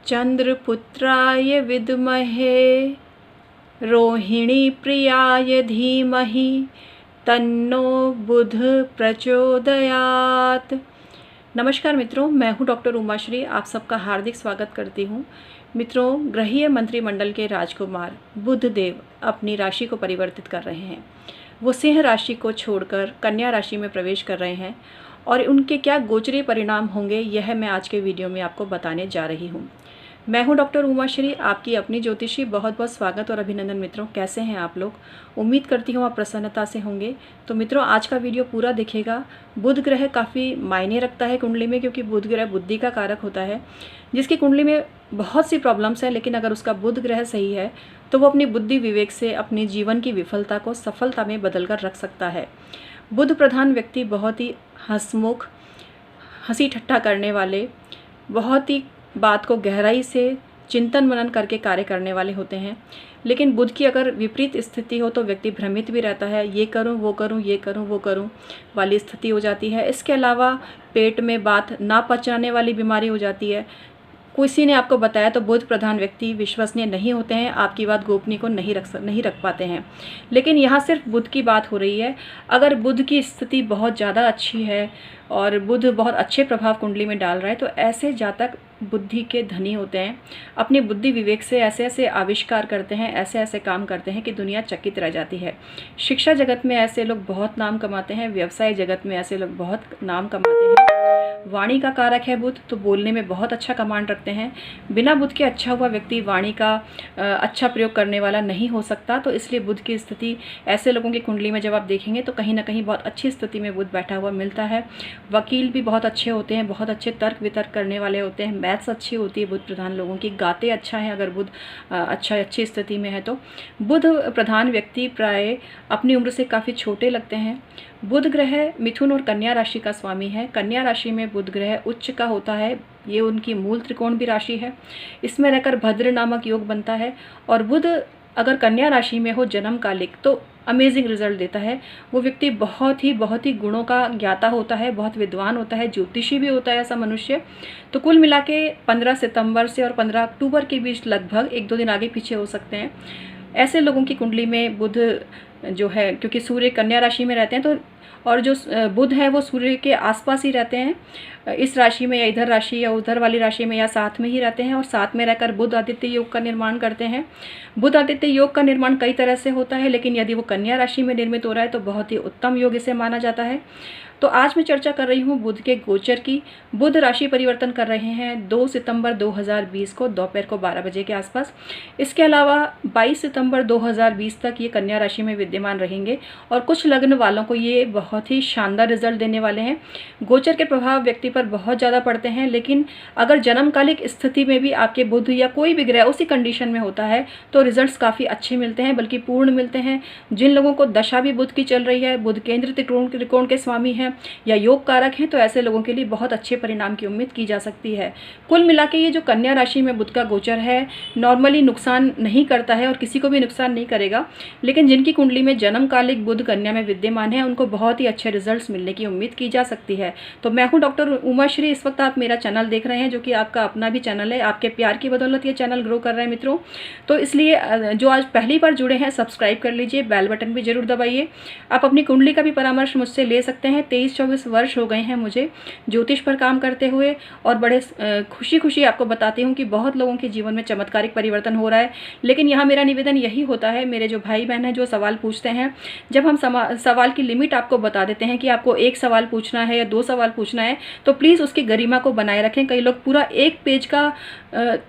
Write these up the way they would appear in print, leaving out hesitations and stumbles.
चंद्रपुत्राय विद्महे रोहिणी प्रियाय धीमहि तन्नो बुध प्रचोदयात्। नमस्कार मित्रों, मैं हूं डॉक्टर उमाश्री। आप सबका हार्दिक स्वागत करती हूं। मित्रों, ग्रहीय मंत्रिमंडल के राजकुमार बुध देव अपनी राशि को परिवर्तित कर रहे हैं। वो सिंह राशि को छोड़कर कन्या राशि में प्रवेश कर रहे हैं और उनके क्या गोचरीय परिणाम होंगे, यह मैं आज के वीडियो में आपको बताने जा रही हूँ। मैं हूं डॉक्टर उमाश्री, आपकी अपनी ज्योतिषी। बहुत बहुत स्वागत और अभिनंदन। मित्रों, कैसे हैं आप लोग? उम्मीद करती हूँ आप प्रसन्नता से होंगे। तो मित्रों, आज का वीडियो पूरा देखिएगा। बुध ग्रह काफ़ी मायने रखता है कुंडली में, क्योंकि बुध ग्रह बुद्धि का कारक होता है। जिसकी कुंडली में बहुत सी प्रॉब्लम्स हैं, लेकिन अगर उसका बुध ग्रह सही है तो वो अपनी बुद्धि विवेक से अपनी जीवन की विफलता को सफलता में बदल कर रख सकता है। बुध प्रधान व्यक्ति बहुत ही हंसमुख, हंसी ठट्ठा करने वाले, बहुत ही बात को गहराई से चिंतन मनन करके कार्य करने वाले होते हैं। लेकिन बुध की अगर विपरीत स्थिति हो तो व्यक्ति भ्रमित भी रहता है। ये करूं वो करूं, ये करूं वो करूं वाली स्थिति हो जाती है। इसके अलावा पेट में बात ना पचाने वाली बीमारी हो जाती है। किसी ने आपको बताया तो बुध प्रधान व्यक्ति विश्वसनीय नहीं होते हैं, आपकी बात गोपनीय को नहीं रख पाते हैं। लेकिन यहाँ सिर्फ बुध की बात हो रही है। अगर बुध की स्थिति बहुत ज़्यादा अच्छी है और बुध बहुत अच्छे प्रभाव कुंडली में डाल रहा है तो ऐसे जातक बुद्धि के धनी होते हैं। अपनी बुद्धि विवेक से ऐसे ऐसे आविष्कार करते हैं, ऐसे ऐसे काम करते हैं कि दुनिया चकित रह जाती है। शिक्षा जगत में ऐसे लोग बहुत नाम कमाते हैं, व्यवसाय जगत में ऐसे लोग बहुत नाम कमाते हैं। वाणी का कारक है बुध, तो बोलने में बहुत अच्छा कमांड रखते हैं। बिना बुध के अच्छा हुआ व्यक्ति वाणी का अच्छा प्रयोग करने वाला नहीं हो सकता। तो इसलिए बुध की स्थिति ऐसे लोगों की कुंडली में जब आप देखेंगे तो कहीं ना कहीं बहुत अच्छी स्थिति में बुध बैठा हुआ मिलता है। वकील भी बहुत अच्छे होते हैं, बहुत अच्छे तर्क वितर्क करने वाले होते हैं। मैथ्स अच्छी होती है बुध प्रधान लोगों की, गाते अच्छा है अगर बुध अच्छी स्थिति में है तो। बुध प्रधान व्यक्ति प्राय अपनी उम्र से काफ़ी छोटे लगते हैं। बुध ग्रह मिथुन और कन्या राशि का स्वामी है। कन्या राशि में बुध ग्रह उच्च का होता है। ये उनकी मूल त्रिकोण भी राशि है। इसमें रहकर भद्र नामक योग बनता है। और बुध अगर कन्या राशि में हो जन्मकालिक तो अमेजिंग रिजल्ट देता है। वो व्यक्ति बहुत ही गुणों का ज्ञाता होता है, बहुत विद्वान होता है, ज्योतिषी भी होता है ऐसा मनुष्य। तो कुल मिला के 15 सितंबर से और 15 अक्टूबर के बीच लगभग 1-2 दिन आगे पीछे हो सकते हैं। ऐसे लोगों की कुंडली में बुध जो है, क्योंकि सूर्य कन्या राशि में रहते हैं तो, और जो बुध है वो सूर्य के आसपास ही रहते हैं, इस राशि में या इधर राशि या उधर वाली राशि में या साथ में ही रहते हैं। और साथ में रहकर बुध आदित्य योग का निर्माण करते हैं। बुध आदित्य योग का निर्माण कई तरह से होता है, लेकिन यदि वो कन्या राशि में निर्मित हो रहा है तो बहुत ही उत्तम योग इसे माना जाता है। तो आज मैं चर्चा कर रही हूँ बुध के गोचर की। बुध राशि परिवर्तन कर रहे हैं 2 सितंबर 2020 को दोपहर को 12 बजे के आसपास। इसके अलावा 22 सितंबर 2020 तक ये कन्या राशि में विद्यमान रहेंगे और कुछ लग्न वालों को ये बहुत ही शानदार रिजल्ट देने वाले हैं। गोचर के प्रभाव व्यक्ति पर बहुत ज़्यादा पड़ते हैं, लेकिन अगर जन्मकालिक स्थिति में भी आपके बुध या कोई भी ग्रह उसी कंडीशन में होता है तो रिजल्ट्स काफ़ी अच्छे मिलते हैं, बल्कि पूर्ण मिलते हैं। जिन लोगों को दशा भी बुध की चल रही है, बुध केंद्र त्रिकोण के स्वामी हैं या योग कारक हैं, तो ऐसे लोगों के लिए बहुत अच्छे परिणाम की उम्मीद की जा सकती है। कुल मिला के ये जो कन्या राशि में बुध का गोचर है नॉर्मली नुकसान नहीं करता है और किसी को भी नुकसान नहीं करेगा, लेकिन जिनकी कुंडली में जन्मकालिक बुध कन्या में विद्यमान है उनको बहुत ही अच्छे रिजल्ट्स मिलने की उम्मीद की जा सकती है। तो मैं हूँ डॉक्टर उमाश्री। इस वक्त आप मेरा चैनल देख रहे हैं, जो कि आपका अपना भी चैनल है। आपके प्यार की बदौलत ये चैनल ग्रो कर रहा है मित्रों। तो इसलिए जो आज पहली बार जुड़े हैं सब्सक्राइब कर लीजिए, बेल बटन भी जरूर दबाइए। आप अपनी कुंडली का भी परामर्श मुझसे ले सकते हैं। 23-24 वर्ष हो गए हैं मुझे ज्योतिष पर काम करते हुए और बड़े खुशी आपको बताती हूँ कि बहुत लोगों के जीवन में चमत्कारिक परिवर्तन हो रहा है। लेकिन यहाँ मेरा निवेदन यही होता है, मेरे जो भाई बहन हैं जो सवाल पूछते हैं, जब हम सवाल की लिमिट आपको बता देते हैं कि आपको 1 सवाल पूछना है या 2 सवाल पूछना है तो प्लीज़ उसकी गरिमा को बनाए रखें। कई लोग पूरा 1 पेज का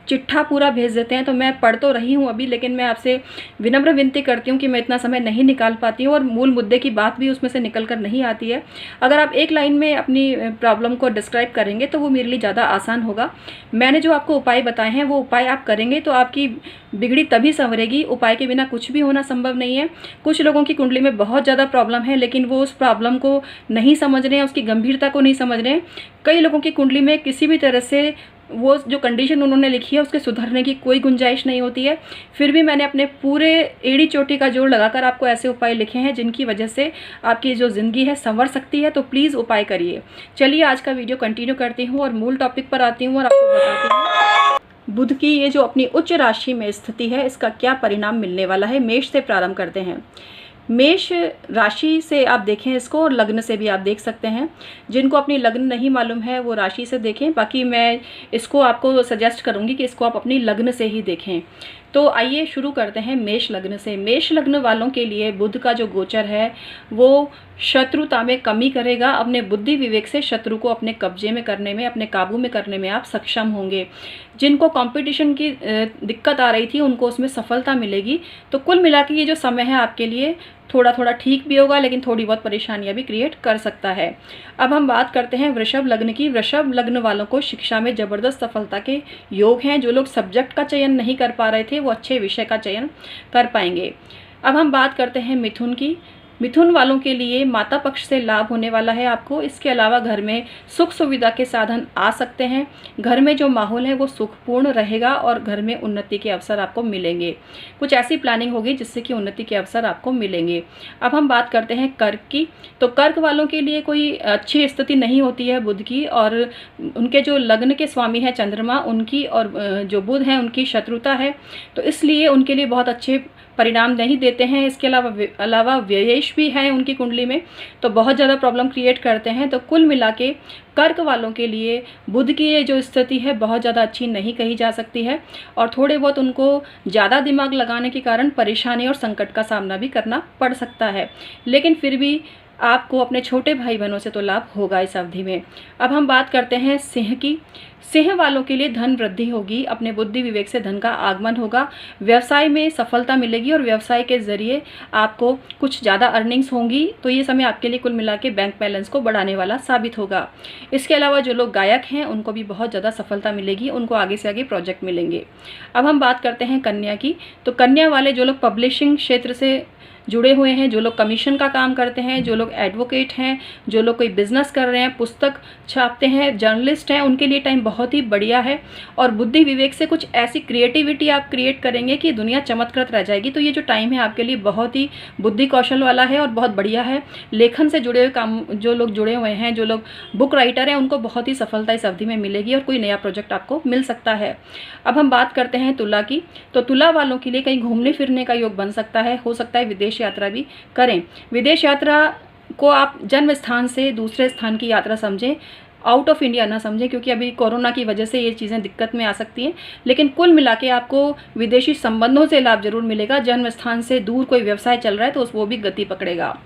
चिट्ठा पूरा भेज देते हैं, तो मैं पढ़ तो रही हूँ अभी, लेकिन मैं आपसे विनम्र विनती करती हूँ कि मैं इतना समय नहीं निकाल पाती हूँ और मूल मुद्दे की बात भी उसमें से निकल कर नहीं आती है। अगर आप एक लाइन में अपनी प्रॉब्लम को डिस्क्राइब करेंगे तो वो मेरे लिए ज़्यादा आसान होगा। मैंने जो आपको उपाय बताए हैं वो उपाय आप करेंगे तो आपकी बिगड़ी तभी संवरेगी। उपाय के बिना कुछ भी होना संभव नहीं है। कुछ लोगों की कुंडली में बहुत ज़्यादा प्रॉब्लम है, लेकिन वो उस प्रॉब्लम को नहीं समझ रहे हैं, उसकी गंभीरता को नहीं समझ रहे हैं। कई लोगों की कुंडली में किसी भी तरह से वो जो कंडीशन उन्होंने लिखी है उसके सुधरने की कोई गुंजाइश नहीं होती है। फिर भी मैंने अपने पूरे एड़ी चोटी का जोड़ लगाकर आपको ऐसे उपाय लिखे हैं जिनकी वजह से आपकी जो ज़िंदगी है संवर सकती है। तो प्लीज़ उपाय करिए। चलिए आज का वीडियो कंटिन्यू करती हूँ और मूल टॉपिक पर आती हूँ और आपको बताती हूँ बुध की ये जो अपनी उच्च राशि में स्थिति है, इसका क्या परिणाम मिलने वाला है। मेष से प्रारंभ करते हैं। मेष राशि से आप देखें इसको, और लग्न से भी आप देख सकते हैं। जिनको अपनी लग्न नहीं मालूम है वो राशि से देखें, बाकी मैं इसको आपको सजेस्ट करूंगी कि इसको आप अपनी लग्न से ही देखें। तो आइए शुरू करते हैं मेष लग्न से। मेष लग्न वालों के लिए बुध का जो गोचर है वो शत्रुता में कमी करेगा। अपने बुद्धि विवेक से शत्रु को अपने कब्जे में करने में, अपने काबू में करने में आप सक्षम होंगे। जिनको कंपटीशन की दिक्कत आ रही थी उनको उसमें सफलता मिलेगी। तो कुल मिला के ये जो समय है आपके लिए थोड़ा थोड़ा ठीक भी होगा, लेकिन थोड़ी बहुत परेशानियां भी क्रिएट कर सकता है। अब हम बात करते हैं वृषभ लग्न की। वृषभ लग्न वालों को शिक्षा में ज़बरदस्त सफलता के योग हैं। जो लोग सब्जेक्ट का चयन नहीं कर पा रहे थे वो अच्छे विषय का चयन कर पाएंगे। अब हम बात करते हैं मिथुन की। मिथुन वालों के लिए माता पक्ष से लाभ होने वाला है आपको। इसके अलावा घर में सुख सुविधा के साधन आ सकते हैं। घर में जो माहौल है वो सुखपूर्ण रहेगा और घर में उन्नति के अवसर आपको मिलेंगे। कुछ ऐसी प्लानिंग होगी जिससे कि उन्नति के अवसर आपको मिलेंगे। अब हम बात करते हैं कर्क की। तो कर्क वालों के लिए कोई अच्छी स्थिति नहीं होती है बुध की, और उनके जो लग्न के स्वामी हैं चंद्रमा, उनकी और जो बुध हैं उनकी शत्रुता है, तो इसलिए उनके लिए बहुत अच्छे परिणाम नहीं देते हैं। इसके अलावा व्ययेश भी है उनकी कुंडली में, तो बहुत ज़्यादा प्रॉब्लम क्रिएट करते हैं। तो कुल मिला के कर्क वालों के लिए बुध की ये जो स्थिति है बहुत ज़्यादा अच्छी नहीं कही जा सकती है, और थोड़े बहुत उनको ज़्यादा दिमाग लगाने के कारण परेशानी और संकट का सामना भी करना पड़ सकता है। लेकिन फिर भी आपको अपने छोटे भाई बहनों से तो लाभ होगा इस अवधि में। अब हम बात करते हैं सिंह की। सिंह वालों के लिए धन वृद्धि होगी। अपने बुद्धि विवेक से धन का आगमन होगा। व्यवसाय में सफलता मिलेगी और व्यवसाय के जरिए आपको कुछ ज़्यादा अर्निंग्स होंगी। तो ये समय आपके लिए कुल मिला के बैंक बैलेंस को बढ़ाने वाला साबित होगा। इसके अलावा जो लोग गायक हैं उनको भी बहुत ज़्यादा सफलता मिलेगी, उनको आगे से आगे प्रोजेक्ट मिलेंगे। अब हम बात करते हैं कन्या की। तो कन्या वाले जो लोग पब्लिशिंग क्षेत्र से जुड़े हुए हैं, जो लोग कमीशन का काम करते हैं, जो लोग एडवोकेट हैं, जो लोग कोई बिजनेस कर रहे हैं, पुस्तक छापते हैं, जर्नलिस्ट हैं, उनके लिए टाइम बहुत ही बढ़िया है। और बुद्धि विवेक से कुछ ऐसी क्रिएटिविटी आप क्रिएट करेंगे कि दुनिया चमत्कृत रह जाएगी। तो ये जो टाइम है आपके लिए बहुत ही बुद्धि कौशल वाला है और बहुत बढ़िया है। लेखन से जुड़े हुए काम जो लोग जुड़े हुए हैं, जो लोग बुक राइटर हैं, उनको बहुत ही सफलता इस अवधि में मिलेगी और कोई नया प्रोजेक्ट आपको मिल सकता है। अब हम बात करते हैं तुला की। तो तुला वालों के लिए कहीं घूमने फिरने का योग बन सकता है। हो सकता है विदेश यात्रा भी करें। विदेश यात्रा को आप जन्म स्थान से दूसरे स्थान की यात्रा समझें, आउट ऑफ इंडिया ना समझें, क्योंकि अभी कोरोना की वजह से ये चीज़ें दिक्कत में आ सकती हैं। लेकिन कुल मिला के आपको विदेशी संबंधों से लाभ जरूर मिलेगा। जन्म स्थान से दूर कोई व्यवसाय चल रहा है तो वो भी गति पकड़ेगा।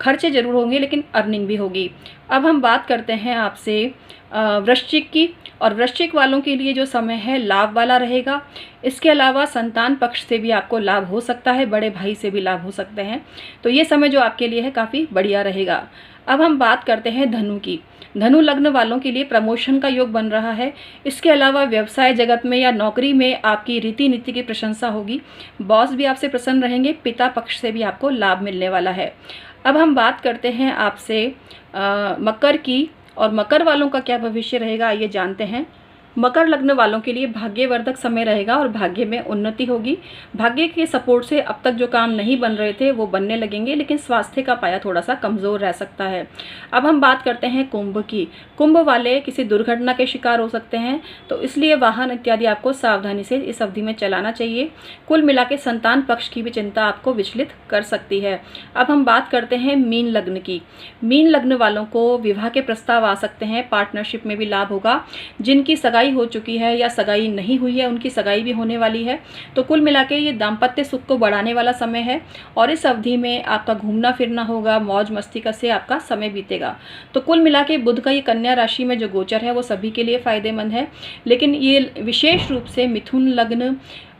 खर्चे जरूर होंगे लेकिन अर्निंग भी होगी। अब हम बात करते हैं आपसे वृश्चिक की। और वृश्चिक वालों के लिए जो समय है लाभ वाला रहेगा। इसके अलावा संतान पक्ष से भी आपको लाभ हो सकता है, बड़े भाई से भी लाभ हो सकते हैं। तो ये समय जो आपके लिए है काफ़ी बढ़िया रहेगा। अब हम बात करते हैं धनु की। धनु लग्न वालों के लिए प्रमोशन का योग बन रहा है। इसके अलावा व्यवसाय जगत में या नौकरी में आपकी रीति नीति की प्रशंसा होगी। बॉस भी आपसे प्रसन्न रहेंगे। पिता पक्ष से भी आपको लाभ मिलने वाला है। अब हम बात करते हैं आपसे मकर की, और मकर वालों का क्या भविष्य रहेगा ये जानते हैं। मकर लग्न वालों के लिए भाग्यवर्धक समय रहेगा और भाग्य में उन्नति होगी। भाग्य के सपोर्ट से अब तक जो काम नहीं बन रहे थे वो बनने लगेंगे, लेकिन स्वास्थ्य का पाया थोड़ा सा कमज़ोर रह सकता है। अब हम बात करते हैं कुंभ की। कुंभ वाले किसी दुर्घटना के शिकार हो सकते हैं, तो इसलिए वाहन इत्यादि आपको सावधानी से इस अवधि में चलाना चाहिए। कुल मिला के संतान पक्ष की भी चिंता आपको विचलित कर सकती है। अब हम बात करते हैं मीन लग्न की। मीन लग्न वालों को विवाह के प्रस्ताव आ सकते हैं। पार्टनरशिप में भी लाभ होगा। जिनकी सगाई हो चुकी है या सगाई नहीं हुई है उनकी सगाई भी होने वाली है। तो कुल मिला के ये दाम्पत्य सुख को बढ़ाने वाला समय है, और इस अवधि में आपका घूमना फिरना होगा, मौज मस्ती का से आपका समय बीतेगा। तो कुल मिला के बुध का ये कन्या राशि में जो गोचर है वो सभी के लिए फायदेमंद है, लेकिन ये विशेष रूप से मिथुन लग्न,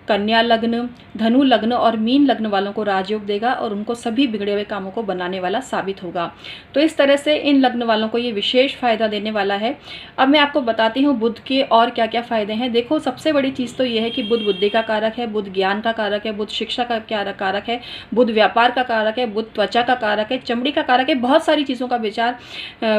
कन्या लग्न, धनु लग्न और मीन लग्न वालों को राजयोग देगा और उनको सभी बिगड़े हुए कामों को बनाने वाला साबित होगा। तो इस तरह से इन लग्न वालों को ये विशेष फायदा देने वाला है। अब मैं आपको बताती हूँ बुध के और क्या क्या फायदे हैं। देखो, सबसे बड़ी चीज़ तो ये है कि बुध बुद्धि का कारक है, बुध ज्ञान का कारक है, बुध शिक्षा का कारक है, बुध व्यापार का कारक है, बुध त्वचा का कारक है, चमड़ी का कारक है। बहुत सारी चीज़ों का विचार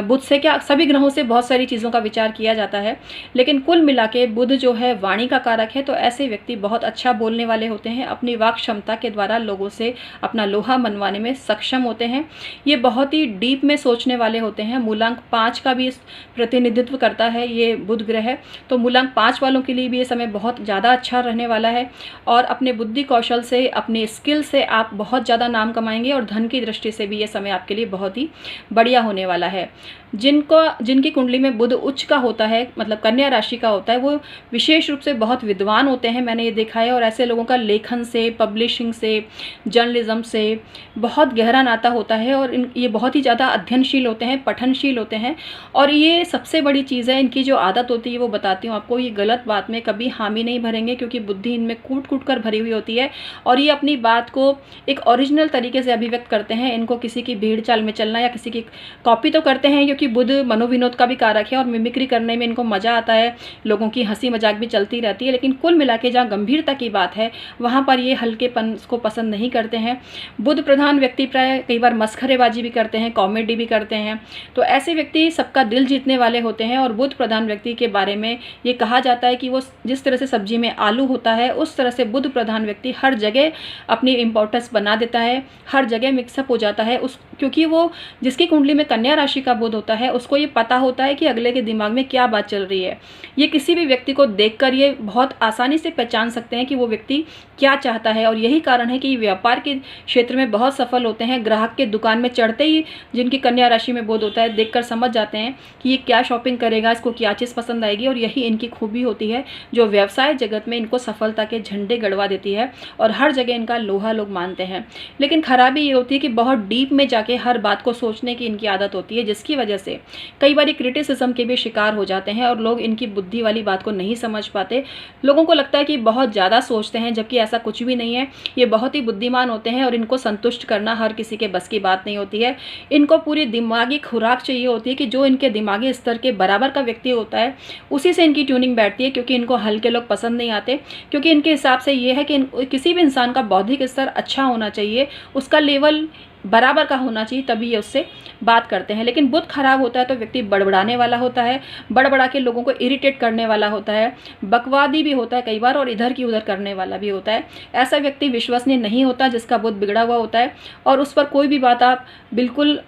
बुध से, क्या सभी ग्रहों से बहुत सारी चीज़ों का विचार किया जाता है, लेकिन कुल मिला के बुध जो है वाणी का कारक है। तो ऐसे व्यक्ति बहुत अच्छा बोलने वाले होते हैं, अपनी वाक क्षमता के द्वारा लोगों से अपना लोहा मनवाने में सक्षम होते हैं। ये बहुत ही डीप में सोचने वाले होते हैं। मूलांक 5 का भी प्रतिनिधित्व करता है ये बुध ग्रह, तो मूलांक 5 वालों के लिए भी ये समय बहुत ज़्यादा अच्छा रहने वाला है। और अपने बुद्धि कौशल से, अपने स्किल से आप बहुत ज़्यादा नाम कमाएंगे और धन की दृष्टि से भी ये समय आपके लिए बहुत ही बढ़िया होने वाला है। जिनकी कुंडली में बुध उच्च का होता है, मतलब कन्या राशि का होता है, वो विशेष रूप से बहुत विद्वान होते हैं, मैंने ये देखा है। और ऐसे लोगों का लेखन से, पब्लिशिंग से, जर्नलिज्म से बहुत गहरा नाता होता है और ये बहुत ही ज़्यादा अध्ययनशील होते हैं, पठनशील होते हैं। और ये सबसे बड़ी चीज़ है, इनकी जो आदत होती है वो बताती हूँ आपको, ये गलत बात में कभी हामी नहीं भरेंगे, क्योंकि बुद्धि इनमें कूट कूट कर भरी हुई होती है और ये अपनी बात को एक ओरिजिनल तरीके से अभिव्यक्त करते हैं। इनको किसी की भीड़ चाल में चलना या किसी की कॉपी तो करते हैं, कि बुध मनोविनोद का भी कारक है और मिमिक्री करने में इनको मजा आता है, लोगों की हंसी मजाक भी चलती रहती है। लेकिन कुल मिला के जहाँ गंभीरता की बात है वहाँ पर ये हल्केपन को पसंद नहीं करते हैं। बुध प्रधान व्यक्ति प्राय कई बार मस्खरेबाजी भी करते हैं, कॉमेडी भी करते हैं, तो ऐसे व्यक्ति सबका दिल जीतने वाले होते हैं। और बुध प्रधान व्यक्ति के बारे में ये कहा जाता है कि वो जिस तरह से सब्जी में आलू होता है, उस तरह से बुध प्रधान व्यक्ति हर जगह अपनी इम्पोर्टेंस बना देता है, हर जगह मिक्सअप हो जाता है क्योंकि वो जिसकी कुंडली में कन्या राशि का बुध होता है उसको ये पता होता है कि अगले के दिमाग में क्या बात चल रही है। ये किसी भी व्यक्ति को देखकर ये बहुत आसानी से पहचान सकते हैं कि वो व्यक्ति क्या चाहता है। और यही कारण है कि व्यापार के क्षेत्र में बहुत सफल होते हैं। ग्राहक के दुकान में चढ़ते ही जिनकी कन्या राशि में बुध होता है, देखकर समझ जाते हैं कि ये क्या शॉपिंग करेगा, इसको क्या चीज़ पसंद आएगी। और यही इनकी खूबी होती है जो व्यवसाय जगत में इनको सफलता के झंडे गड़वा देती है और हर जगह इनका लोहा लोग मानते हैं। लेकिन खराबी ये होती है कि बहुत डीप में जाके हर बात को सोचने की इनकी आदत होती है, जिसकी वजह से कई बार क्रिटिसिज्म के भी शिकार हो जाते हैं और लोग इनकी बुद्धि वाली बात को नहीं समझ पाते। लोगों को लगता है कि बहुत ज़्यादा सोचते हैं, जबकि ऐसा कुछ भी नहीं है। ये बहुत ही बुद्धिमान होते हैं और इनको संतुष्ट करना हर किसी के बस की बात नहीं होती है। इनको पूरी दिमागी खुराक चाहिए होती है कि जो इनके दिमागी स्तर के बराबर का व्यक्ति होता है उसी से इनकी ट्यूनिंग बैठती है, क्योंकि इनको हल्के लोग पसंद नहीं आते। क्योंकि इनके हिसाब से ये है कि किसी भी इंसान का बौद्धिक स्तर अच्छा होना चाहिए, उसका लेवल बराबर का होना चाहिए, तभी ये उससे बात करते हैं। लेकिन बुध खराब होता है तो व्यक्ति बड़बड़ाने वाला होता है, बड़बड़ा के लोगों को इरिटेट करने वाला होता है, बकवादी भी होता है कई बार और इधर की उधर करने वाला भी होता है। ऐसा व्यक्ति विश्वसनीय नहीं होता जिसका बुध बिगड़ा हुआ होता है और उस पर कोई भी बात आप बिल्कुल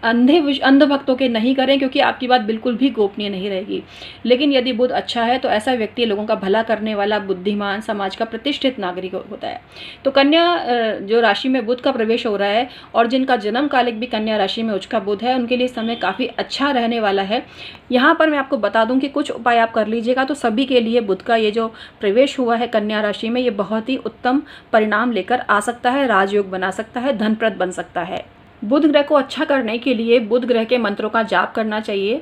अंधभक्तों के नहीं करें, क्योंकि आपकी बात बिल्कुल भी गोपनीय नहीं रहेगी। लेकिन यदि बुध अच्छा है तो ऐसा व्यक्ति लोगों का भला करने वाला, बुद्धिमान, समाज का प्रतिष्ठित नागरिक होता है। तो कन्या जो राशि में बुध का प्रवेश हो रहा है और जिनका जन्म कालिक भी कन्या राशि में उच्च का बुध है, उनके लिए समय काफ़ी अच्छा रहने वाला है। यहाँ पर मैं आपको बता दूँ कि कुछ उपाय आप कर लीजिएगा तो सभी के लिए बुध का ये जो प्रवेश हुआ है कन्या राशि में, ये बहुत ही उत्तम परिणाम लेकर आ सकता है, राजयोग बना सकता है, धनप्रद बन सकता है। बुध ग्रह को अच्छा करने के लिए बुध ग्रह के मंत्रों का जाप करना चाहिए।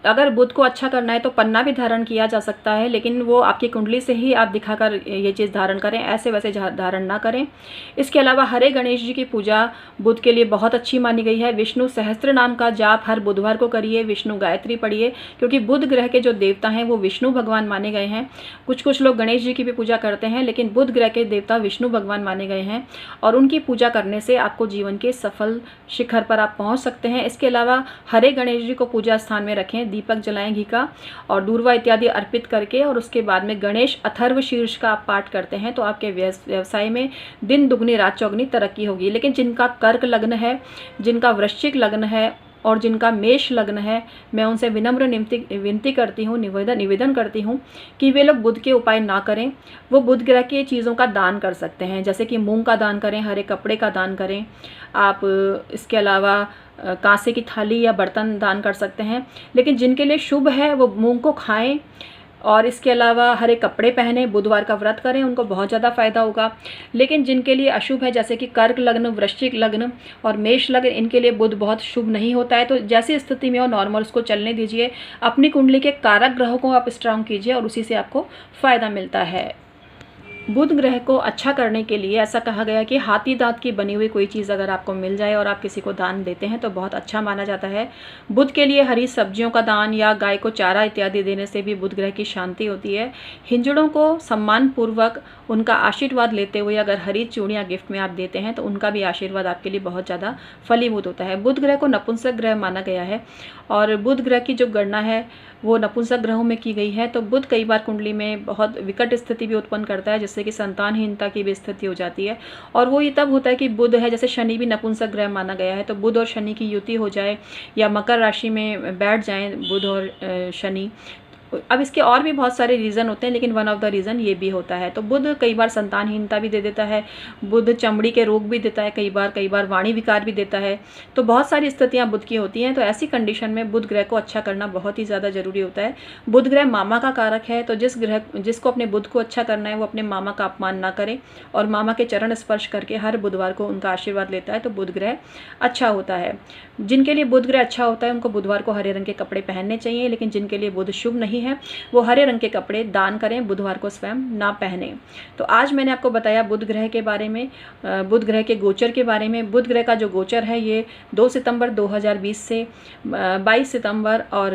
अगर बुध को अच्छा करना है तो पन्ना भी धारण किया जा सकता है, लेकिन वो आपकी कुंडली से ही आप दिखाकर ये चीज़ धारण करें, ऐसे वैसे धारण ना करें। इसके अलावा हरे गणेश जी की पूजा बुध के लिए बहुत अच्छी मानी गई है। विष्णु सहस्त्र नाम का जाप हर बुधवार को करिए, विष्णु गायत्री पढ़िए, क्योंकि बुध ग्रह के जो देवता हैं वो विष्णु भगवान माने गए हैं। कुछ लोग गणेश जी की भी पूजा करते हैं, लेकिन बुध ग्रह के देवता विष्णु भगवान माने गए हैं और उनकी पूजा करने से आपको जीवन के सफल शिखर पर आप पहुँच सकते हैं। इसके अलावा हरे गणेश जी को पूजा स्थान में रखें, दीपक जलाएं घी का और दूर्वा इत्यादि अर्पित करके, और उसके बाद में गणेश अथर्व शीर्ष का आप पाठ करते हैं तो आपके व्यवसाय में दिन दुगनी रात चौगनी तरक्की होगी। लेकिन जिनका कर्क लग्न है, जिनका वृश्चिक लग्न है और जिनका मेष लग्न है, मैं उनसे विनम्र विनती करती हूँ, निवेदन करती हूँ कि वे लोग बुध के उपाय ना करें। वो बुध ग्रह की चीज़ों का दान कर सकते हैं, जैसे कि मूंग का दान करें, हरे कपड़े का दान करें आप। इसके अलावा कांसे की थाली या बर्तन दान कर सकते हैं। लेकिन जिनके लिए शुभ है वो मूंग को खाएं और इसके अलावा हरे कपड़े पहने, बुधवार का व्रत करें, उनको बहुत ज़्यादा फायदा होगा। लेकिन जिनके लिए अशुभ है, जैसे कि कर्क लग्न, वृश्चिक लग्न और मेष लग्न, इनके लिए बुध बहुत शुभ नहीं होता है। तो जैसी स्थिति में हो नॉर्मल उसको चलने दीजिए। अपनी कुंडली के कारक ग्रहों को आप स्ट्रांग कीजिए और उसी से आपको फ़ायदा मिलता है। बुध ग्रह को अच्छा करने के लिए ऐसा कहा गया कि हाथी दांत की बनी हुई कोई चीज़ अगर आपको मिल जाए और आप किसी को दान देते हैं तो बहुत अच्छा माना जाता है। बुध के लिए हरी सब्जियों का दान या गाय को चारा इत्यादि देने से भी बुध ग्रह की शांति होती है। हिंजड़ों को सम्मान पूर्वक उनका आशीर्वाद लेते हुए अगर हरी चूड़ियाँ गिफ्ट में आप देते हैं तो उनका भी आशीर्वाद आपके लिए बहुत ज़्यादा फलीभूत होता है। बुध ग्रह को नपुंसक ग्रह माना गया है और बुध ग्रह की जो गणना है वो नपुंसक ग्रहों में की गई है। तो बुध कई बार कुंडली में बहुत विकट स्थिति भी उत्पन्न करता है, जिससे जिससे कि संतानहीनता की भी स्थिति हो जाती है। और वो ये तब होता है कि बुध है, जैसे शनि भी नपुंसक ग्रह माना गया है, तो बुध और शनि की युति हो जाए या मकर राशि में बैठ जाएं बुध और शनि। अब इसके और भी बहुत सारे रीज़न होते हैं, लेकिन वन ऑफ द रीज़न ये भी होता है। तो बुध कई बार संतानहीनता भी दे देता है, बुध चमड़ी के रोग भी देता है, कई बार वाणी विकार भी देता है। तो बहुत सारी स्थितियां बुध की होती हैं। तो ऐसी कंडीशन में बुध ग्रह को अच्छा करना बहुत ही ज़्यादा जरूरी होता है। बुध ग्रह मामा का कारक है, तो जिसको अपने बुध को अच्छा करना है वो अपने मामा का अपमान ना करे और मामा के चरण स्पर्श करके हर बुधवार को उनका आशीर्वाद लेता है, तो बुध ग्रह अच्छा होता है। जिनके लिए बुध ग्रह अच्छा होता है उनको बुधवार को हरे रंग के कपड़े पहनने चाहिए, लेकिन जिनके लिए बुध शुभ नहीं है वो हरे रंग के कपड़े दान करें, बुधवार को स्वयं ना पहने। तो आज मैंने आपको बताया बुध ग्रह के बारे में, बुध ग्रह के गोचर के बारे में। बुध ग्रह का जो गोचर है ये 2 सितंबर 2020 से 22 सितंबर और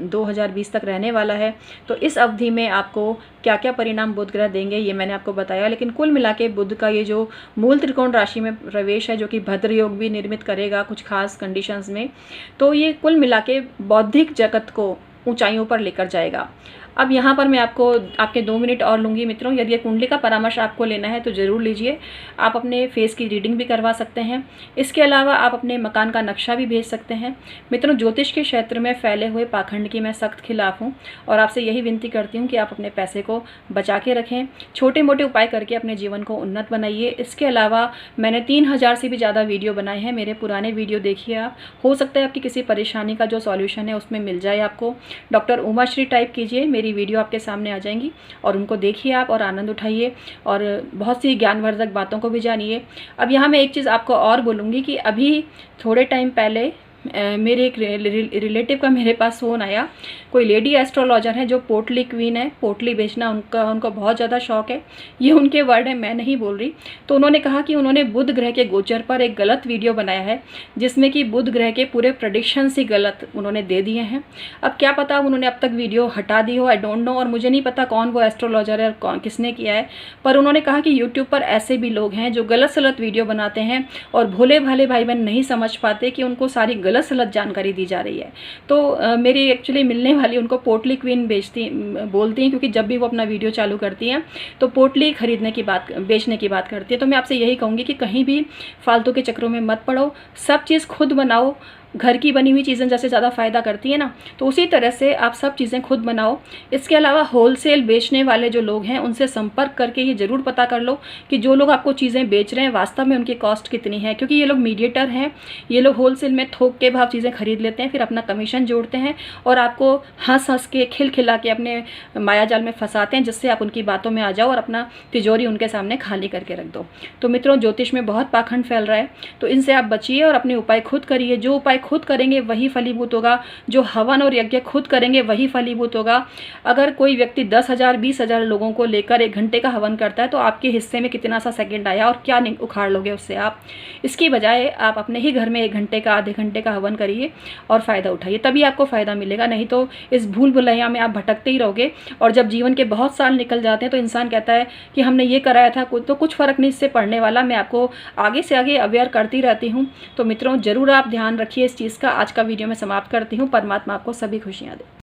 2020 तक रहने वाला है। तो इस अवधि में आपको क्या क्या परिणाम बुध ग्रह देंगे ये मैंने आपको बताया। लेकिन कुल मिला के बुध का ये जो मूल त्रिकोण राशि में प्रवेश है, जो कि भद्र योग भी निर्मित करेगा कुछ खास कंडीशंस में, तो ये कुल मिला के बौद्धिक जगत को ऊंचाइयों पर लेकर जाएगा। अब यहाँ पर मैं आपको आपके 2 मिनट और लूँगी मित्रों। यदि ये कुंडली का परामर्श आपको लेना है तो ज़रूर लीजिए। आप अपने फेस की रीडिंग भी करवा सकते हैं। इसके अलावा आप अपने मकान का नक्शा भी भेज सकते हैं। मित्रों, ज्योतिष के क्षेत्र में फैले हुए पाखंड की मैं सख्त खिलाफ हूँ और आपसे यही विनती करती हूँ कि आप अपने पैसे को बचा के रखें, छोटे मोटे उपाय करके अपने जीवन को उन्नत बनाइए। इसके अलावा मैंने 3000 से भी ज़्यादा वीडियो बनाए हैं। मेरे पुराने वीडियो देखिए आप, हो सकता है आपकी किसी परेशानी का जो सॉल्यूशन है उसमें मिल जाए आपको। डॉक्टर उमाश्री टाइप कीजिए, मेरी वीडियो आपके सामने आ जाएंगी और उनको देखिए आप और आनंद उठाइए और बहुत सी ज्ञानवर्धक बातों को भी जानिए। अब यहाँ मैं एक चीज़ आपको और बोलूँगी कि अभी थोड़े टाइम पहले मेरे एक रिलेटिव का मेरे पास फ़ोन आया। कोई लेडी एस्ट्रोलॉजर है जो पोटली क्वीन है, पोटली बेचना उनको बहुत ज़्यादा शौक है। ये उनके वर्ड है, मैं नहीं बोल रही। तो उन्होंने कहा कि उन्होंने बुध ग्रह के गोचर पर एक गलत वीडियो बनाया है जिसमें कि बुध ग्रह के पूरे प्रेडिक्शंस ही गलत उन्होंने दे दिए हैं। अब क्या पता उन्होंने अब तक वीडियो हटा दी हो, आई डोंट नो। और मुझे नहीं पता कौन वो एस्ट्रोलॉजर है और कौन किसने किया है, पर उन्होंने कहा कि यूट्यूब पर ऐसे भी लोग हैं जो गलत सलत वीडियो बनाते हैं और भोले भाले भाई बहन नहीं समझ पाते कि उनको सारी गलत सलत जानकारी दी जा रही है। तो मेरी एक्चुअली मिलने वाली उनको पोटली क्वीन बोलती हैं, क्योंकि जब भी वो अपना वीडियो चालू करती हैं तो पोटली खरीदने की बात, बेचने की बात करती है। तो मैं आपसे यही कहूँगी कि कहीं भी फालतू के चक्रों में मत पड़ो, सब चीज़ खुद बनाओ। घर की बनी हुई चीज़ें जैसे ज़्यादा फ़ायदा करती है ना, तो उसी तरह से आप सब चीज़ें खुद बनाओ। इसके अलावा होलसेल बेचने वाले जो लोग हैं उनसे संपर्क करके ये ज़रूर पता कर लो कि जो लोग आपको चीज़ें बेच रहे हैं वास्तव में उनकी कॉस्ट कितनी है, क्योंकि ये लोग मीडिएटर हैं। ये लोग होलसेल में थोक के भाव चीज़ें खरीद लेते हैं, फिर अपना कमीशन जोड़ते हैं और आपको हंस हंस के खिलखिला के अपने मायाजाल में फंसाते हैं, जिससे आप उनकी बातों में आ जाओ और अपना तिजोरी उनके सामने खाली करके रख दो। तो मित्रों, ज्योतिष में बहुत पाखंड फैल रहा है, तो इनसे आप बचिए और अपने उपाय खुद करिए। जो उपाय खुद करेंगे वही फलीभूत होगा, जो हवन और यज्ञ खुद करेंगे वही फलीभूत होगा। अगर कोई व्यक्ति 10,000 20,000 लोगों को लेकर 1 घंटे का हवन करता है तो आपके हिस्से में कितना सा सेकंड आया और क्या उखाड़ लोगे उससे आप। इसकी बजाय आप अपने ही घर में 1 घंटे का, आधे घंटे का हवन करिए और फ़ायदा उठाइए, तभी आपको फ़ायदा मिलेगा। नहीं तो इस भूल भुलैया में आप भटकते ही रहोगे और जब जीवन के बहुत साल निकल जाते हैं तो इंसान कहता है कि हमने ये कराया था, तो कुछ फ़र्क नहीं इससे पड़ने वाला। मैं आपको आगे से आगे अवेयर करती रहती हूँ। तो मित्रों, ज़रूर आप ध्यान रखिए इस चीज़ का। आज का वीडियो मैं समाप्त करती हूँ। परमात्मा आपको सभी खुशियाँ दे।